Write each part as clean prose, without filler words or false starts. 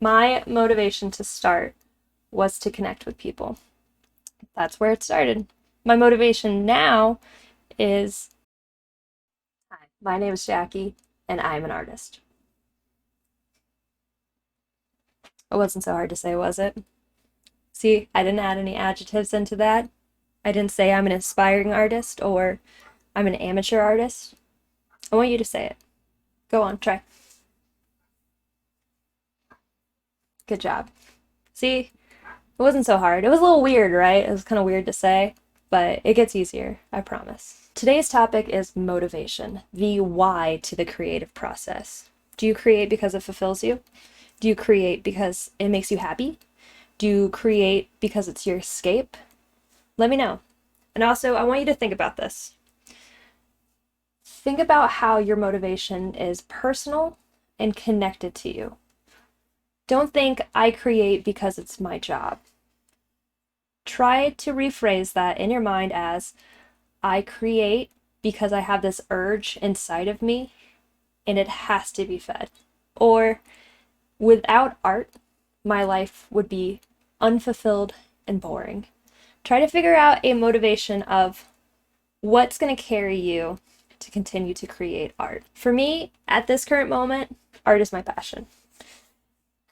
My motivation to start was to connect with people. That's where it started. My motivation now is, hi, my name is Jackie, and I'm an artist. It wasn't so hard to say, was it? See, I didn't add any adjectives into that. I didn't say I'm an aspiring artist or I'm an amateur artist. I want you to say it. Go on, try. Good job. See, it wasn't so hard. It was a little weird, right? It was kind of weird to say, but it gets easier, I promise. Today's topic is motivation, the why to the creative process. Do you create because it fulfills you? Do you create because it makes you happy? Do you create because it's your escape? Let me know. And also, I want you to think about this. Think about how your motivation is personal and connected to you. Don't think I create because it's my job. Try to rephrase that in your mind as I create because I have this urge inside of me and it has to be fed. Or without art, my life would be unfulfilled and boring. Try to figure out a motivation of what's going to carry you to continue to create art. For me, at this current moment, art is my passion.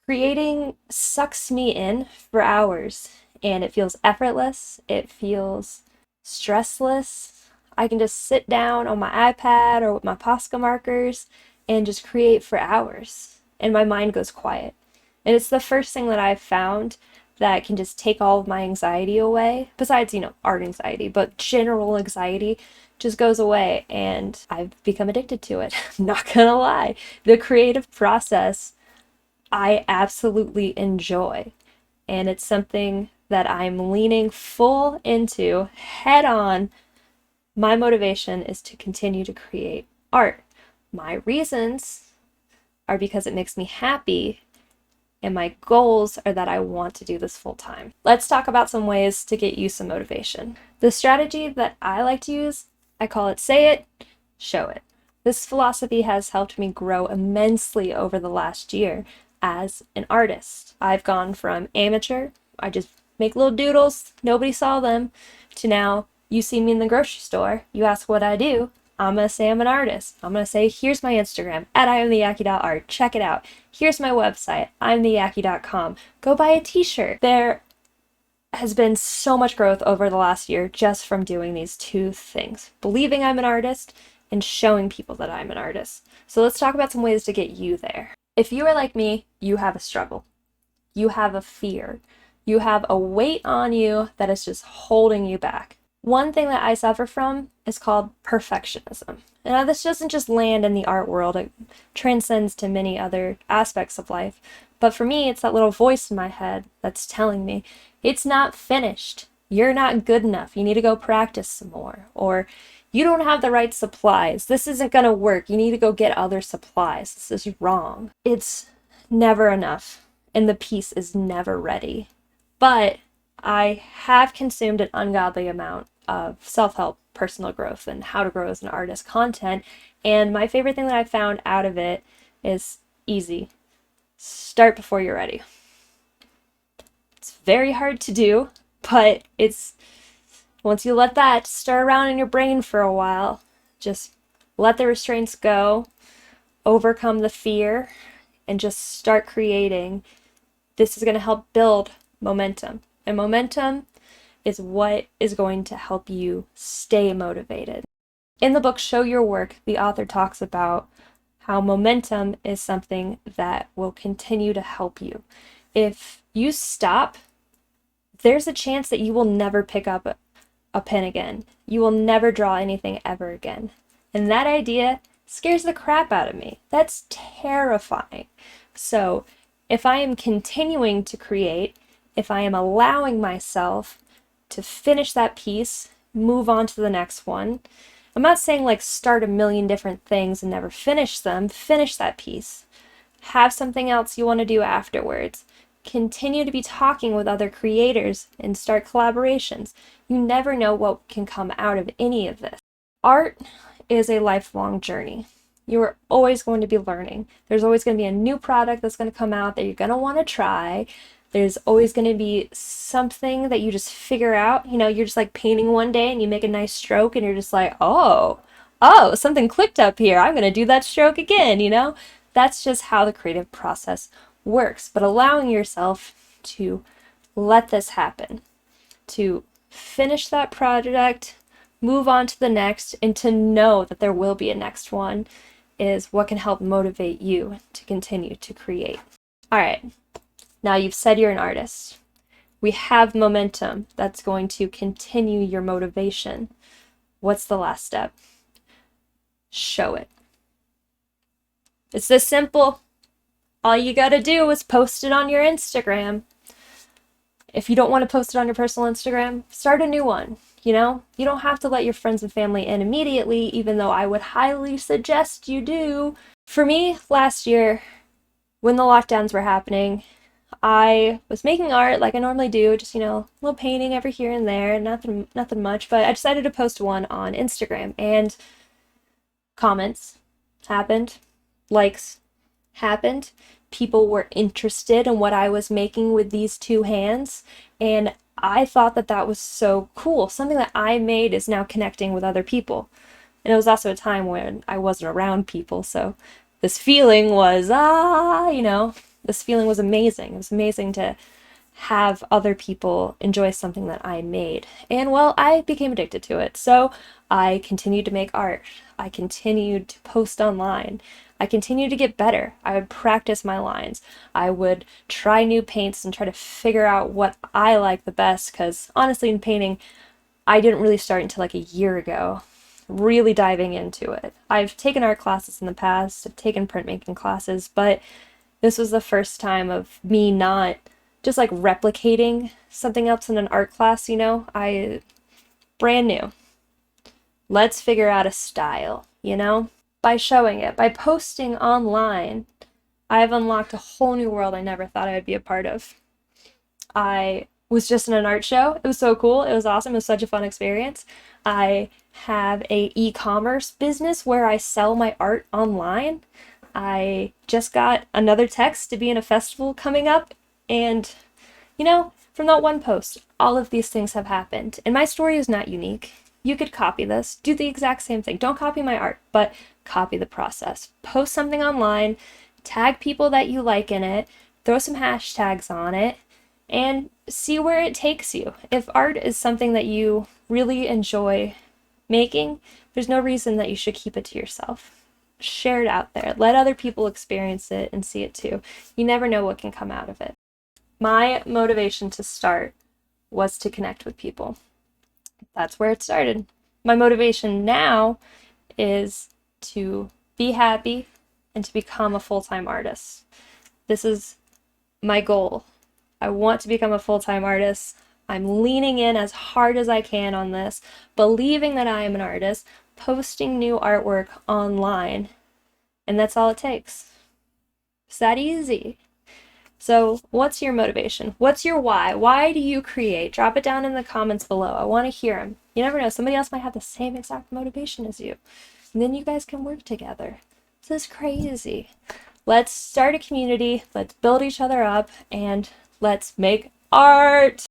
Creating sucks me in for hours, and it feels effortless. It feels stressless. I can just sit down on my iPad or with my Posca markers and just create for hours, and my mind goes quiet. And it's the first thing that I've found that can just take all of my anxiety away, besides, art anxiety, but general anxiety just goes away, and I've become addicted to it. Not gonna lie. The creative process I absolutely enjoy, and it's something that I'm leaning full into head on. My motivation is to continue to create art. My reasons are because it makes me happy, and my goals are that I want to do this full time. Let's talk about some ways to get you some motivation. The strategy that I like to use, I call it say it, show it. This philosophy has helped me grow immensely over the last year as an artist. I've gone from amateur, I just make little doodles, nobody saw them, to now you see me in the grocery store, you ask what I do, I'm going to say I'm an artist. I'm going to say, here's my Instagram, at IamTheYaki.art. Check it out. Here's my website, IamTheYaki.com. Go buy a t-shirt. There has been so much growth over the last year just from doing these two things. Believing I'm an artist and showing people that I'm an artist. So let's talk about some ways to get you there. If you are like me, you have a struggle. You have a fear. You have a weight on you that is just holding you back. One thing that I suffer from is called perfectionism. Now, this doesn't just land in the art world, it transcends to many other aspects of life. But for me, it's that little voice in my head that's telling me, it's not finished. You're not good enough. You need to go practice some more. Or you don't have the right supplies. This isn't going to work. You need to go get other supplies. This is wrong. It's never enough, and the piece is never ready. But I have consumed an ungodly amount of self-help, personal growth, and how to grow as an artist content. And my favorite thing that I found out of it is easy. Start before you're ready. It's very hard to do, but it's once you let that stir around in your brain for a while, just let the restraints go, overcome the fear, and just start creating. This is going to help build momentum. And momentum is what is going to help you stay motivated. In the book Show Your Work, the author talks about how momentum is something that will continue to help you. If you stop, there's a chance that you will never pick up a pen again. You will never draw anything ever again. And that idea scares the crap out of me. That's terrifying. So if I am continuing to create, if I am allowing myself to finish that piece, move on to the next one. I'm not saying like start a million different things and never finish them. Finish that piece. Have something else you want to do afterwards. Continue to be talking with other creators and start collaborations. You never know what can come out of any of this. Art is a lifelong journey. You are always going to be learning. There's always going to be a new product that's going to come out that you're going to want to try. There's always going to be something that you just figure out. You know, you're just like painting one day and you make a nice stroke and you're just like, oh, something clicked up here. I'm going to do that stroke again, you know? That's just how the creative process works. But allowing yourself to let this happen, to finish that project, move on to the next, and to know that there will be a next one is what can help motivate you to continue to create. All right, now you've said you're an artist. We have momentum that's going to continue your motivation. What's the last step? Show it. It's this simple. All you gotta do is post it on your Instagram. If you don't want to post it on your personal Instagram, start a new one. You know, you don't have to let your friends and family in immediately, even though I would highly suggest you do. For me, last year, when the lockdowns were happening, I was making art like I normally do, just, you know, a little painting every here and there, nothing much, but I decided to post one on Instagram, and comments happened, likes happened. People were interested in what I was making with these two hands, and I thought that that was so cool. Something that I made is now connecting with other people. And it was also a time when I wasn't around people, so this feeling was, you know, this feeling was amazing. It was amazing to have other people enjoy something that I made. And well, I became addicted to it. So I continued to make art. I continued to post online. I continued to get better. I would practice my lines. I would try new paints and try to figure out what I like the best, because honestly, in painting, I didn't really start until like a year ago, really diving into it. I've taken art classes in the past, I've taken printmaking classes, but this was the first time of me not just like replicating something else in an art class, you know? Brand new. Let's figure out a style, you know? By showing it, by posting online, I've unlocked a whole new world I never thought I would be a part of. I was just in an art show. It was so cool. It was awesome. It was such a fun experience. I have a e-commerce business where I sell my art online. I just got another text to be in a festival coming up, and you know, from that one post, all of these things have happened. And my story is not unique. You could copy this, do the exact same thing. Don't copy my art, but copy the process. Post something online, tag people that you like in it, throw some hashtags on it, and see where it takes you. If art is something that you really enjoy making, there's no reason that you should keep it to yourself. Share it out there. Let other people experience it and see it too. You never know what can come out of it. My motivation to start was to connect with people. That's where it started. My motivation now is to be happy and to become a full-time artist. This is my goal. I want to become a full-time artist. I'm leaning in as hard as I can on this, believing that I am an artist, posting new artwork online, and that's all it takes. It's that easy. So what's your motivation? What's your why? Why do you create? Drop it down in the comments below. I want to hear them. You never know. Somebody else might have the same exact motivation as you. And then you guys can work together. This is crazy. Let's start a community. Let's build each other up. And let's make art.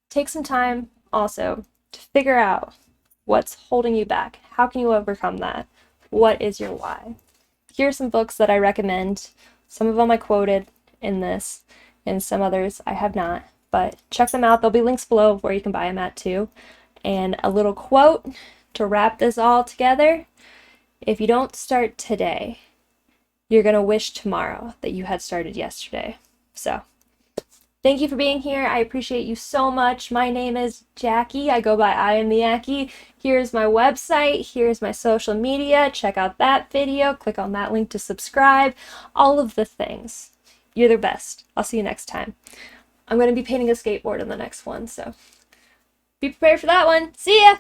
Take some time also to figure out what's holding you back. How can you overcome that? What is your why? Here are some books that I recommend. Some of them I quoted in this, and some others I have not, but check them out. There'll be links below where you can buy them at too. And a little quote to wrap this all together: if you don't start today, you're gonna wish tomorrow that you had started yesterday. So thank you for being here. I appreciate you so much. My name is Jackie. I go by I Am the Aki. Here's my website. Here's my social media. Check out that video. Click on that link to subscribe. All of the things. You're the best. I'll see you next time. I'm going to be painting a skateboard in the next one, so be prepared for that one. See ya!